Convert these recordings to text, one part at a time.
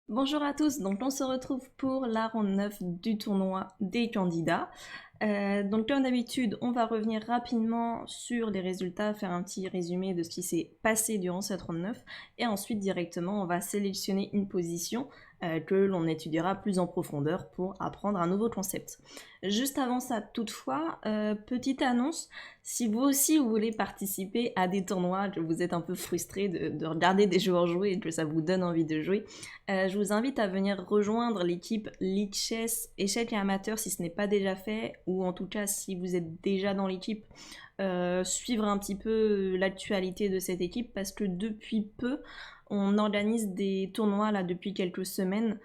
Bonjour à tous, donc on se retrouve pour la ronde 9 du tournoi des candidats. Donc comme d'habitude, on va revenir rapidement sur les résultats, faire un petit résumé de ce qui s'est passé durant cette ronde 9 et ensuite directement on va sélectionner une position que l'on étudiera plus en profondeur pour apprendre un nouveau concept. Juste avant ça, toutefois, petite annonce, si vous aussi vous voulez participer à des tournois, que vous êtes un peu frustré de regarder des joueurs jouer et que ça vous donne envie de jouer, je vous invite à venir rejoindre l'équipe Lichess Échecs et Amateurs si ce n'est pas déjà fait, ou en tout cas si vous êtes déjà dans l'équipe, suivre un petit peu l'actualité de cette équipe parce que depuis peu, on organise des tournois là depuis quelques semaines.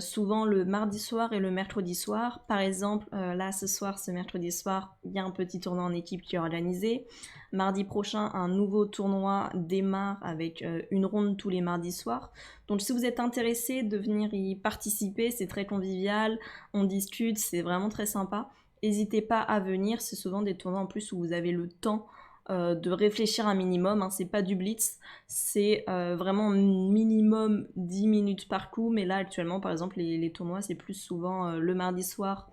Souvent le mardi soir et le mercredi soir. Par exemple, là ce soir, ce mercredi soir, il y a un petit tournoi en équipe qui est organisé. Mardi prochain, un nouveau tournoi démarre avec une ronde tous les mardis soirs. Donc si vous êtes intéressé de venir y participer, c'est très convivial, on discute, c'est vraiment très sympa. N'hésitez pas à venir, c'est souvent des tournois en plus où vous avez le temps de réfléchir un minimum, hein. C'est pas du blitz, c'est vraiment minimum 10 minutes par coup, mais là actuellement par exemple les tournois c'est plus souvent le mardi soir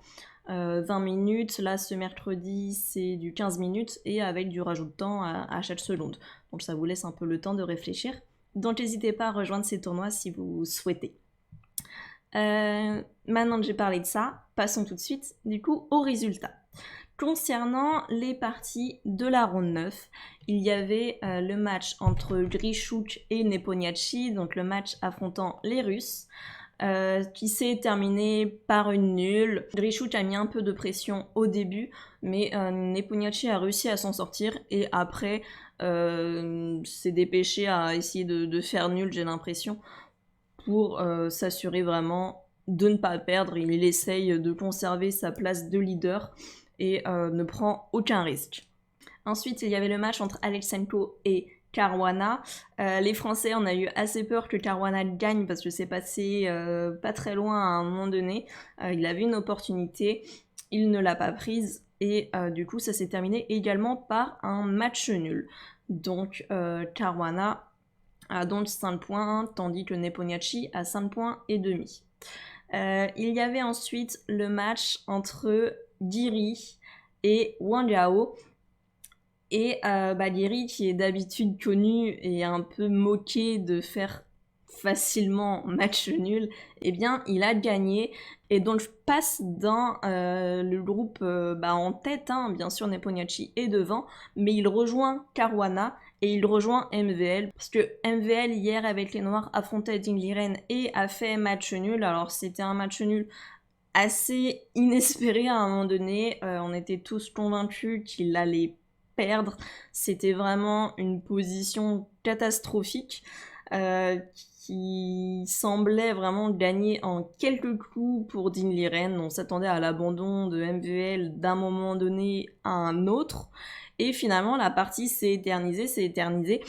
20 minutes, là ce mercredi c'est du 15 minutes et avec du rajout de temps à chaque seconde. Donc ça vous laisse un peu le temps de réfléchir. Donc n'hésitez pas à rejoindre ces tournois si vous souhaitez. Maintenant que j'ai parlé de ça, passons tout de suite du coup aux résultats. Concernant les parties de la ronde 9, il y avait le match entre Grichuk et Nepomniachtchi, donc le match affrontant les Russes, qui s'est terminé par une nulle. Grichuk a mis un peu de pression au début, mais Nepomniachtchi a réussi à s'en sortir et après s'est dépêché à essayer de faire nul, j'ai l'impression, pour s'assurer vraiment de ne pas perdre. Il essaye de conserver sa place de leader et ne prend aucun risque. Ensuite, il y avait le match entre Alexenko et Caruana. Les Français, on a eu assez peur que Caruana gagne parce que c'est passé pas très loin à un moment donné. Il avait une opportunité, il ne l'a pas prise et du coup, ça s'est terminé également par un match nul. Donc, Caruana a donc 5 points, tandis que Nepomniachtchi a 5 points et demi. Il y avait ensuite le match entre Giri et Wang Yao. Et Giri, qui est d'habitude connu et un peu moqué de faire facilement match nul, eh bien il a gagné et donc je passe dans le groupe en tête, hein, bien sûr Nepomniachtchi est devant, mais il rejoint Caruana et il rejoint MVL parce que MVL hier avec les Noirs affrontait Ding Liren et a fait match nul. Alors c'était un match nul assez inespéré à un moment donné, on était tous convaincus qu'il allait perdre, c'était vraiment une position catastrophique qui semblait vraiment gagner en quelques coups pour Dean Liren. On s'attendait à l'abandon de MVL d'un moment donné à un autre et finalement la partie s'est éternisée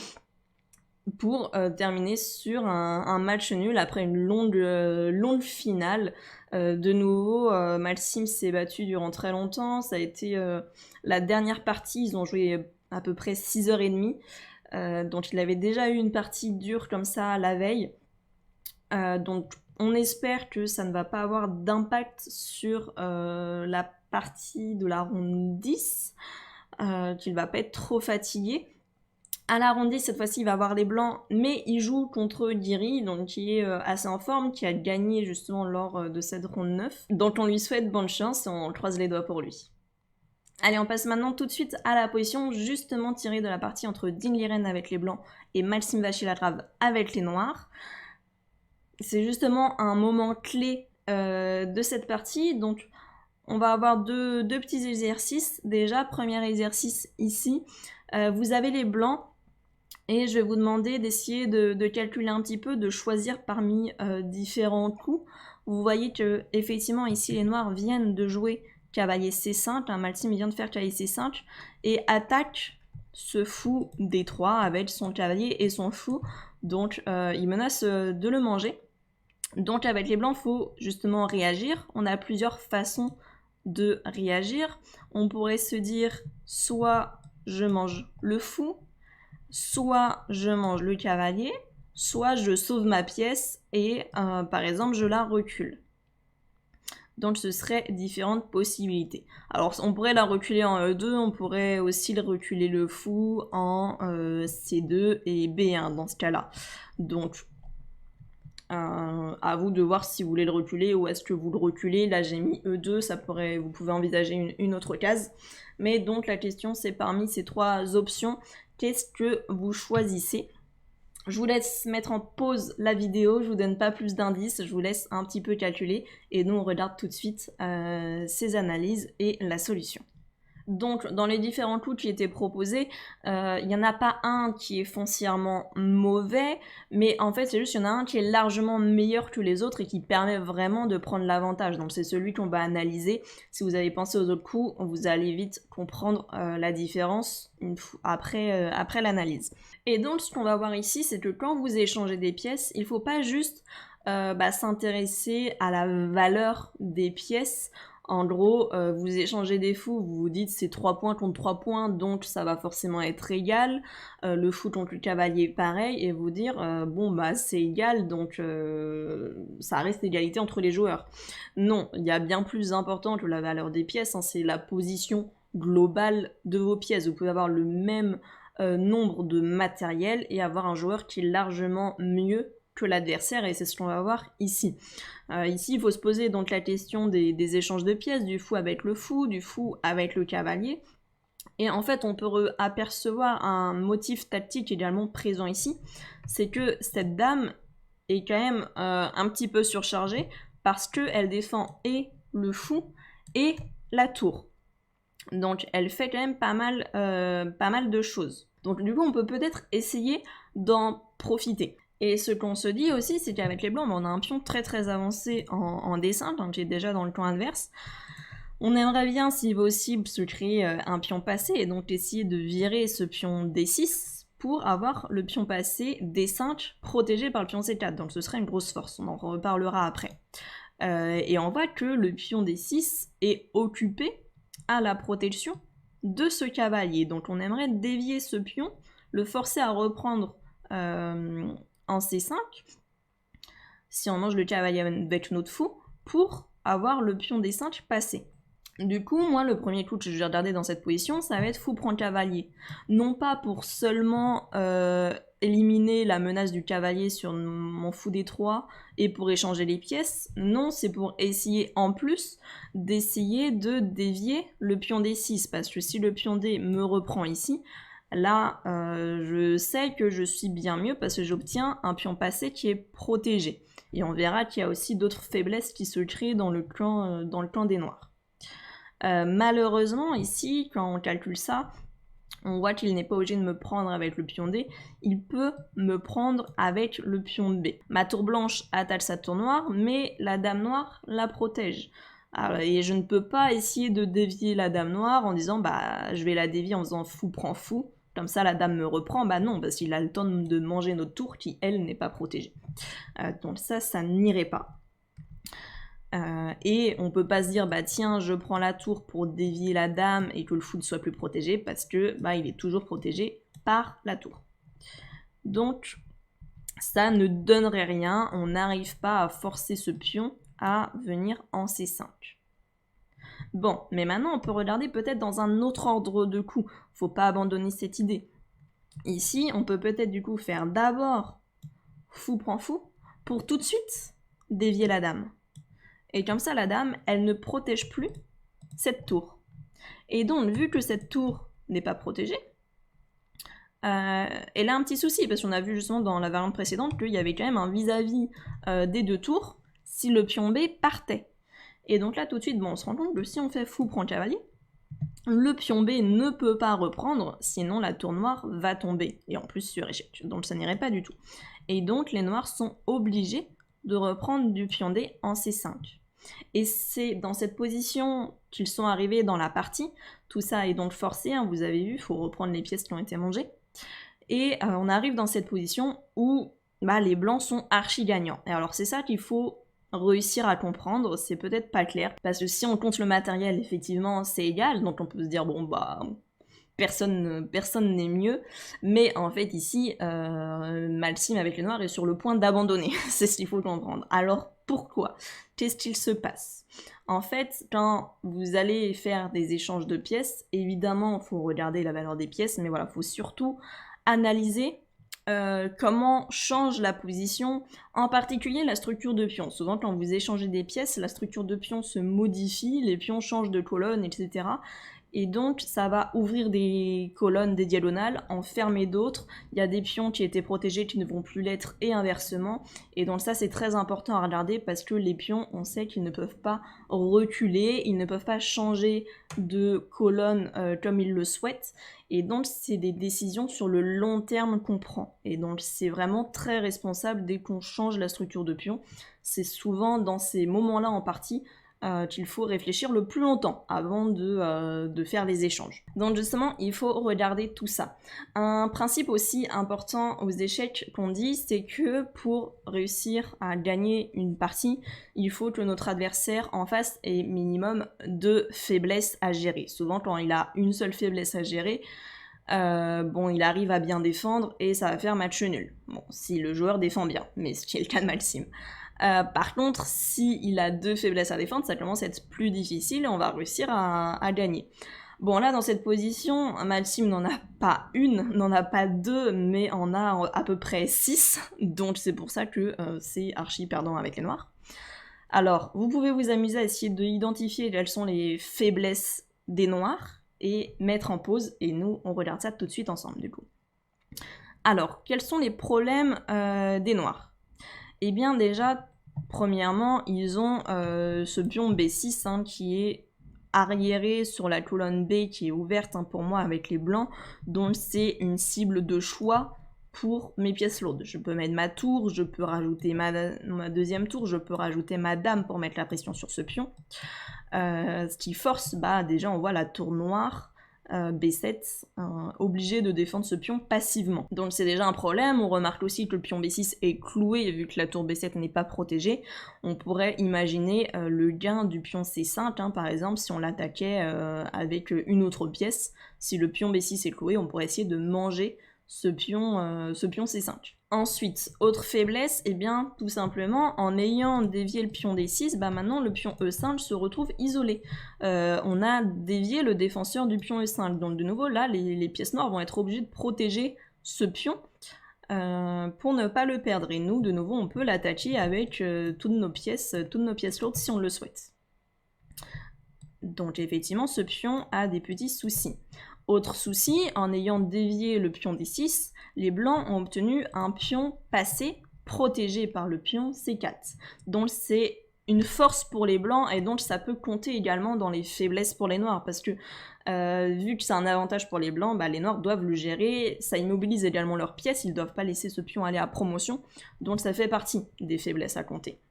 pour terminer sur un match nul après une longue finale. De nouveau, Malsim s'est battu durant très longtemps. Ça a été la dernière partie. Ils ont joué à peu près 6h30. Donc il avait déjà eu une partie dure comme ça la veille. Donc on espère que ça ne va pas avoir d'impact sur la partie de la ronde 10. Qu'il va pas être trop fatigué. À la ronde 10, cette fois-ci, il va avoir les blancs, mais il joue contre Giri, donc qui est assez en forme, qui a gagné justement lors de cette ronde 9. Donc on lui souhaite bonne chance et on croise les doigts pour lui. Allez, on passe maintenant tout de suite à la position justement tirée de la partie entre Ding Liren avec les blancs et Maxime Vachilatrave avec les noirs. C'est justement un moment clé de cette partie, donc on va avoir deux petits exercices. Déjà, premier exercice ici, vous avez les blancs et je vais vous demander d'essayer de calculer un petit peu, de choisir parmi différents coups. Vous voyez que effectivement ici les noirs viennent de jouer cavalier C5, hein, Malsim vient de faire cavalier C5 et attaque ce fou D3 avec son cavalier et son fou, donc il menace de le manger. Donc avec les blancs, il faut justement réagir. On a plusieurs façons de réagir. On pourrait se dire soit je mange le fou, soit je mange le cavalier, soit je sauve ma pièce et par exemple je la recule. Donc ce serait différentes possibilités. Alors on pourrait la reculer en E2, on pourrait aussi reculer le fou en C2 et B1 dans ce cas-là. Donc à vous de voir si vous voulez le reculer ou est-ce que vous le reculez. Là j'ai mis E2, vous pouvez envisager une autre case. Mais donc la question c'est parmi ces trois options, qu'est-ce que vous choisissez ? Je vous laisse mettre en pause la vidéo, je vous donne pas plus d'indices, je vous laisse un petit peu calculer et nous on regarde tout de suite ces analyses et la solution. Donc dans les différents coups qui étaient proposés, il n'y en a pas un qui est foncièrement mauvais, mais en fait c'est juste qu'il y en a un qui est largement meilleur que les autres et qui permet vraiment de prendre l'avantage. Donc c'est celui qu'on va analyser. Si vous avez pensé aux autres coups, vous allez vite comprendre la différence après l'analyse. Et donc ce qu'on va voir ici, c'est que quand vous échangez des pièces, il ne faut pas juste s'intéresser à la valeur des pièces. En gros, vous échangez des fous, vous vous dites c'est 3 points contre 3 points, donc ça va forcément être égal. Le fou contre le cavalier, pareil, et vous dire c'est égal, donc ça reste égalité entre les joueurs. Non, il y a bien plus important que la valeur des pièces, hein, c'est la position globale de vos pièces. Vous pouvez avoir le même nombre de matériel et avoir un joueur qui est largement mieux que l'adversaire, et c'est ce qu'on va voir ici. Ici, il faut se poser donc la question des échanges de pièces, du fou avec le fou, du fou avec le cavalier. Et en fait, on peut apercevoir un motif tactique également présent ici, c'est que cette dame est quand même un petit peu surchargée parce qu'elle défend et le fou et la tour. Donc elle fait quand même pas mal de choses. Donc du coup, on peut peut-être essayer d'en profiter. Et ce qu'on se dit aussi, c'est qu'avec les blancs, on a un pion très très avancé en dessin, qui est déjà dans le camp adverse. On aimerait bien, si possible, se créer un pion passé, et donc essayer de virer ce pion D6 pour avoir le pion passé D5 protégé par le pion C4. Donc ce serait une grosse force, on en reparlera après. Et on voit que le pion D6 est occupé à la protection de ce cavalier. Donc on aimerait dévier ce pion, le forcer à reprendre en C5, si on mange le cavalier avec notre fou, pour avoir le pion D5 passé. Du coup, moi, le premier coup que je vais regarder dans cette position, ça va être fou prend cavalier. Non pas pour seulement éliminer la menace du cavalier sur mon fou D3 et pour échanger les pièces, non, c'est pour essayer en plus d'essayer de dévier le pion D6, parce que si le pion D me reprend ici, là, je sais que je suis bien mieux parce que j'obtiens un pion passé qui est protégé. Et on verra qu'il y a aussi d'autres faiblesses qui se créent dans le camp des noirs. Malheureusement, ici, quand on calcule ça, on voit qu'il n'est pas obligé de me prendre avec le pion D, il peut me prendre avec le pion B. Ma tour blanche attaque sa tour noire, mais la dame noire la protège. Alors, et je ne peux pas essayer de dévier la dame noire en disant je vais la dévier en faisant fou prend fou, comme ça la dame me reprend. Non, parce qu'il a le temps de manger notre tour qui, elle, n'est pas protégée. Donc ça n'irait pas. Et on peut pas se dire tiens, je prends la tour pour dévier la dame et que le fou ne soit plus protégé, parce que il est toujours protégé par la tour. Donc ça ne donnerait rien, on n'arrive pas à forcer ce pion à venir en C5. Bon, mais maintenant on peut regarder peut-être dans un autre ordre de coups, faut pas abandonner cette idée. Ici, on peut peut-être du coup faire d'abord fou prend fou, pour tout de suite dévier la dame. Et comme ça, la dame, elle ne protège plus cette tour. Et donc, vu que cette tour n'est pas protégée, elle a un petit souci, parce qu'on a vu justement dans la variante précédente qu'il y avait quand même un vis-à-vis des deux tours si le pion B partait. Et donc là, tout de suite, on se rend compte que si on fait fou prend cavalier, le pion B ne peut pas reprendre, sinon la tour noire va tomber, et en plus sur échec, donc ça n'irait pas du tout. Et donc les noirs sont obligés de reprendre du pion D en C5. Et c'est dans cette position qu'ils sont arrivés dans la partie. Tout ça est donc forcé, hein, vous avez vu, il faut reprendre les pièces qui ont été mangées. Et on arrive dans cette position où les blancs sont archi gagnants. Et alors c'est ça qu'il faut réussir à comprendre, c'est peut-être pas clair, parce que si on compte le matériel, effectivement, c'est égal, donc on peut se dire, personne n'est mieux, mais en fait ici, Malsim avec les noirs est sur le point d'abandonner, c'est ce qu'il faut comprendre. Alors pourquoi? Qu'est-ce qu'il se passe? En fait, quand vous allez faire des échanges de pièces, évidemment, il faut regarder la valeur des pièces, mais voilà, il faut surtout analyser comment change la position, en particulier la structure de pion. Souvent, quand vous échangez des pièces, la structure de pion se modifie, les pions changent de colonne, etc. Et donc, ça va ouvrir des colonnes, des diagonales, en fermer d'autres. Il y a des pions qui étaient protégés qui ne vont plus l'être et inversement. Et donc ça, c'est très important à regarder parce que les pions, on sait qu'ils ne peuvent pas reculer, ils ne peuvent pas changer de colonne comme ils le souhaitent. Et donc, c'est des décisions sur le long terme qu'on prend. Et donc, c'est vraiment très responsable dès qu'on change la structure de pion. C'est souvent dans ces moments-là en partie qu'il faut réfléchir le plus longtemps avant de faire les échanges. Donc justement, il faut regarder tout ça. Un principe aussi important aux échecs qu'on dit, c'est que pour réussir à gagner une partie, il faut que notre adversaire en face ait minimum 2 faiblesses à gérer. Souvent, quand il a une seule faiblesse à gérer, il arrive à bien défendre et ça va faire match nul. Bon, si le joueur défend bien, mais ce qui est le cas de Malsim. Par contre, s'il a 2 faiblesses à défendre, ça commence à être plus difficile et on va réussir à gagner. Bon, là, dans cette position, Malsim n'en a pas une, n'en a pas 2, mais en a à peu près 6, donc c'est pour ça que c'est archi perdant avec les noirs. Alors, vous pouvez vous amuser à essayer d'identifier quelles sont les faiblesses des noirs et mettre en pause, et nous, on regarde ça tout de suite ensemble, du coup. Alors, quels sont les problèmes des noirs? Eh bien déjà, premièrement, ils ont ce pion B6 qui est arriéré sur la colonne B qui est ouverte pour moi avec les blancs, donc c'est une cible de choix pour mes pièces lourdes. Je peux mettre ma tour, je peux rajouter ma deuxième tour, je peux rajouter ma dame pour mettre la pression sur ce pion. Ce qui force, déjà on voit la tour noire, B7, obligé de défendre ce pion passivement. Donc c'est déjà un problème. On remarque aussi que le pion B6 est cloué vu que la tour B7 n'est pas protégée. On pourrait imaginer le gain du pion C5, par exemple, si on l'attaquait avec une autre pièce. Si le pion B6 est cloué, on pourrait essayer de manger ce pion C5. Ensuite, autre faiblesse, tout simplement, en ayant dévié le pion D6, maintenant le pion E5 se retrouve isolé. On a dévié le défenseur du pion E5, donc de nouveau, là, les pièces noires vont être obligées de protéger ce pion pour ne pas le perdre. Et nous, de nouveau, on peut l'attaquer avec toutes nos pièces lourdes si on le souhaite. Donc effectivement, ce pion a des petits soucis. Autre souci, en ayant dévié le pion D6, les blancs ont obtenu un pion passé protégé par le pion C4. Donc c'est une force pour les blancs et donc ça peut compter également dans les faiblesses pour les noirs parce que vu que c'est un avantage pour les blancs, les noirs doivent le gérer, ça immobilise également leurs pièces, ils ne doivent pas laisser ce pion aller à promotion, donc ça fait partie des faiblesses à compter.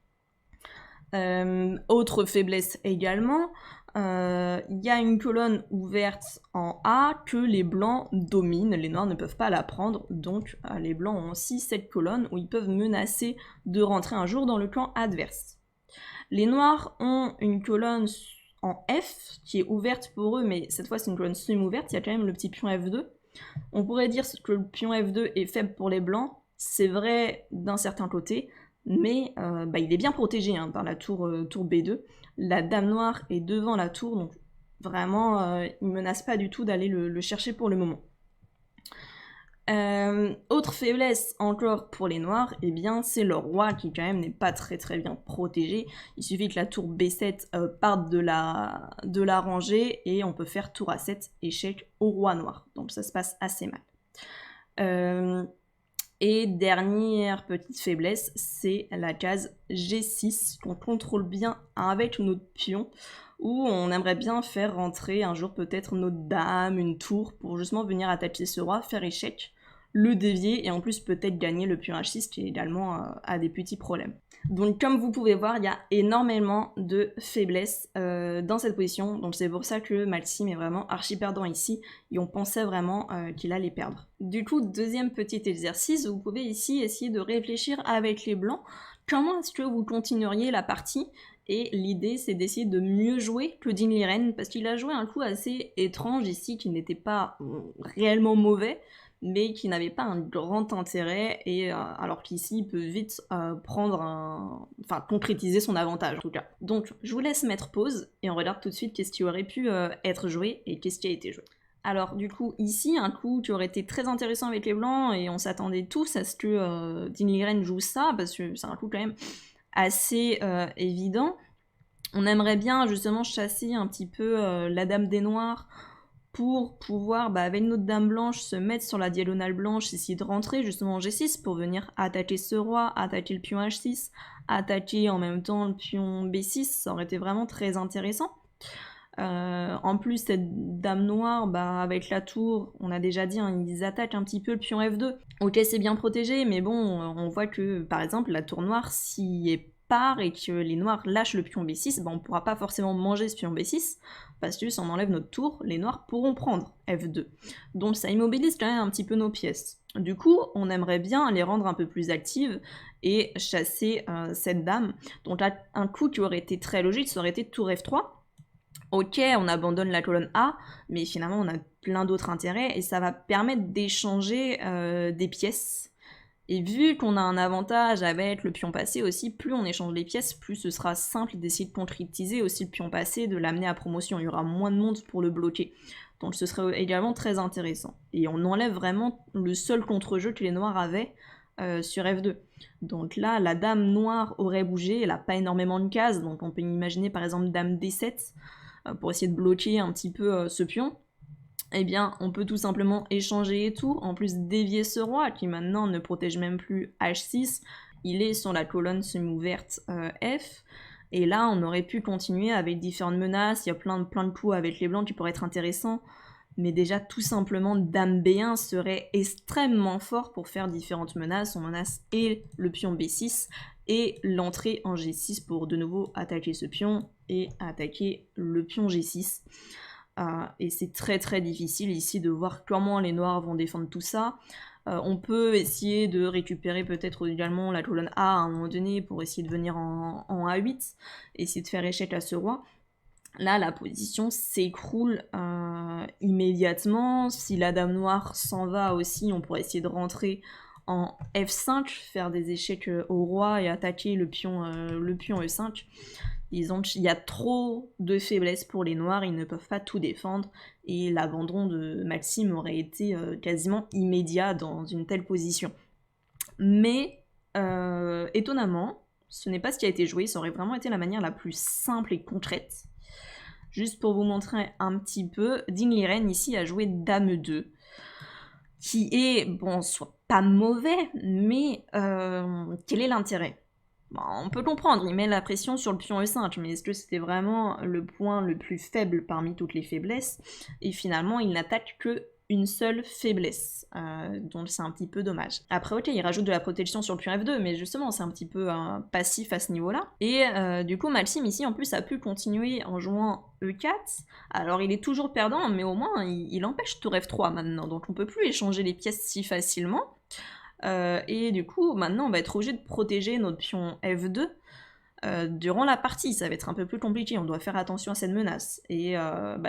Autre faiblesse également, il y a une colonne ouverte en A que les blancs dominent, les noirs ne peuvent pas la prendre, donc les blancs ont aussi cette colonne où ils peuvent menacer de rentrer un jour dans le camp adverse. Les noirs ont une colonne en F qui est ouverte pour eux, mais cette fois c'est une colonne semi-ouverte, il y a quand même le petit pion F2. On pourrait dire que le pion F2 est faible pour les blancs, c'est vrai d'un certain côté, mais il est bien protégé par la tour B2. La dame noire est devant la tour, donc vraiment, il ne menace pas du tout d'aller le chercher pour le moment. Autre faiblesse encore pour les noirs, c'est leur roi qui quand même n'est pas très bien protégé. Il suffit que la tour B7 parte de la rangée et on peut faire tour A7, échec au roi noir. Donc ça se passe assez mal. Et dernière petite faiblesse, c'est la case G6 qu'on contrôle bien avec notre pion, où on aimerait bien faire rentrer un jour peut-être notre dame, une tour, pour justement venir attaquer ce roi, faire échec, le dévier, et en plus peut-être gagner le pion H6 qui également a des petits problèmes. Donc comme vous pouvez voir, il y a énormément de faiblesses dans cette position, donc c'est pour ça que Malsim est vraiment archi perdant ici, et on pensait vraiment qu'il allait perdre. Du coup, deuxième petit exercice, vous pouvez ici essayer de réfléchir avec les blancs, comment est-ce que vous continueriez la partie Et l'idée, c'est d'essayer de mieux jouer que Ding Liren, parce qu'il a joué un coup assez étrange ici, qui n'était pas réellement mauvais, mais qui n'avait pas un grand intérêt, et alors qu'ici, il peut vite concrétiser son avantage, en tout cas. Donc, je vous laisse mettre pause, et on regarde tout de suite qu'est-ce qui aurait pu être joué, et qu'est-ce qui a été joué. Alors du coup, ici, un coup qui aurait été très intéressant avec les blancs, et on s'attendait tous à ce que Ding Liren joue ça, parce que c'est un coup quand même assez évident. On aimerait bien justement chasser un petit peu la dame des noirs pour pouvoir, avec notre dame blanche, se mettre sur la diagonale blanche, essayer de rentrer justement en G6 pour venir attaquer ce roi, attaquer le pion H6, attaquer en même temps le pion B6, ça aurait été vraiment très intéressant. En plus, cette dame noire, avec la tour, on a déjà dit, hein, ils attaquent un petit peu le pion F2. Ok, c'est bien protégé, mais bon, on voit que, par exemple, la tour noire, s'y est part et que les noirs lâchent le pion B6, on pourra pas forcément manger ce pion B6, parce que si on enlève notre tour, les noirs pourront prendre F2. Donc ça immobilise quand même un petit peu nos pièces. Du coup, on aimerait bien les rendre un peu plus actives et chasser cette dame. Donc là, un coup qui aurait été très logique, ça aurait été tour F3. Ok, on abandonne la colonne A, mais finalement on a plein d'autres intérêts et ça va permettre d'échanger des pièces. Et vu qu'on a un avantage avec le pion passé aussi, plus on échange les pièces, plus ce sera simple d'essayer de concrétiser aussi le pion passé, de l'amener à promotion. Il y aura moins de monde pour le bloquer. Donc ce serait également très intéressant. Et on enlève vraiment le seul contre-jeu que les noirs avaient sur F2. Donc là, la dame noire aurait bougé, elle n'a pas énormément de cases, donc on peut imaginer par exemple dame D7 pour essayer de bloquer un petit peu ce pion. Eh bien, on peut tout simplement échanger et tout, en plus dévier ce roi qui maintenant ne protège même plus H6, il est sur la colonne semi-ouverte F, et là on aurait pu continuer avec différentes menaces, il y a plein de coups avec les blancs qui pourraient être intéressants, mais déjà tout simplement dame B1 serait extrêmement fort pour faire différentes menaces, on menace et le pion B6 et l'entrée en G6 pour de nouveau attaquer ce pion et attaquer le pion G6. Et c'est très très difficile ici de voir comment les noirs vont défendre tout ça. On peut essayer de récupérer peut-être également la colonne A à un moment donné pour essayer de venir en A8, essayer de faire échec à ce roi. Là, la position s'écroule immédiatement. Si la dame noire s'en va aussi, on pourrait essayer de rentrer en F5, faire des échecs au roi et attaquer le pion E5. Il y a trop de faiblesses pour les noirs, ils ne peuvent pas tout défendre, et l'abandon de Maxime aurait été quasiment immédiat dans une telle position. Mais, étonnamment, ce n'est pas ce qui a été joué, ça aurait vraiment été la manière la plus simple et concrète. Juste pour vous montrer un petit peu, Ding Liren ici a joué Dame 2, qui est, soit pas mauvais, mais quel est l'intérêt ? On peut comprendre, il met la pression sur le pion E5, mais est-ce que c'était vraiment le point le plus faible parmi toutes les faiblesses ? Et finalement, il n'attaque que une seule faiblesse, donc c'est un petit peu dommage. Après, ok, il rajoute de la protection sur le pion F2, mais justement, c'est un petit peu passif à ce niveau-là. Et du coup, Maxime, ici, en plus, a pu continuer en jouant E4. Alors, il est toujours perdant, mais au moins, il empêche tour F3 maintenant, donc on peut plus échanger les pièces si facilement. Et du coup, maintenant, on va être obligé de protéger notre pion F2 durant la partie. Ça va être un peu plus compliqué, on doit faire attention à cette menace. Et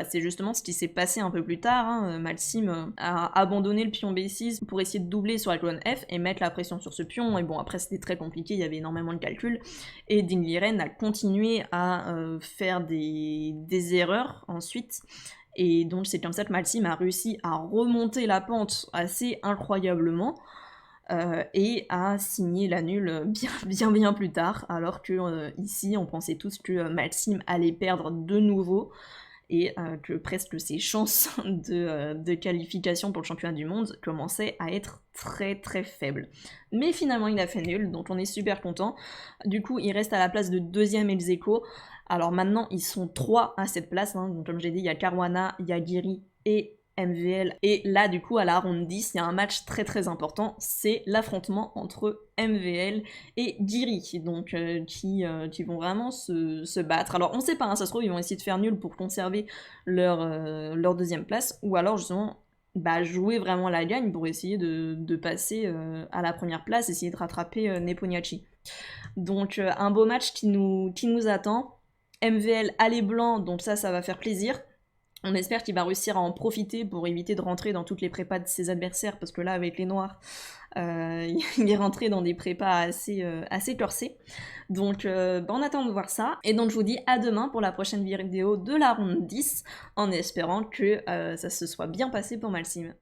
c'est justement ce qui s'est passé un peu plus tard. Hein. Maxime a abandonné le pion B6 pour essayer de doubler sur la colonne F et mettre la pression sur ce pion. Et bon, après, c'était très compliqué, il y avait énormément de calculs. Et Ding Liren a continué à faire des erreurs ensuite. Et donc, c'est comme ça que Maxime a réussi à remonter la pente assez incroyablement. Et a signé la nulle bien plus tard, alors que ici on pensait tous que Maxime allait perdre de nouveau et que presque ses chances de qualification pour le championnat du monde commençaient à être très très faibles. Mais finalement il a fait nul, donc on est super content. Du coup il reste à la place de deuxième ex aequo. Alors maintenant ils sont 3 à cette place, hein. Donc comme j'ai dit il y a Caruana, il y a Guiri et MVL, et là du coup à la ronde 10 il y a un match très très important, c'est l'affrontement entre MVL et Guiri, donc qui vont vraiment se battre. Alors on sait pas, hein, ça se trouve ils vont essayer de faire nul pour conserver leur deuxième place, ou alors justement jouer vraiment la gagne pour essayer de passer à la première place, essayer de rattraper Neponiachi. Donc un beau match qui nous attend. MVL à les blancs, donc ça va faire plaisir. On espère qu'il va réussir à en profiter pour éviter de rentrer dans toutes les prépas de ses adversaires, parce que là, avec les noirs, il est rentré dans des prépas assez corsés. Donc on attend de voir ça. Et donc je vous dis à demain pour la prochaine vidéo de la ronde 10, en espérant que ça se soit bien passé pour Malsim.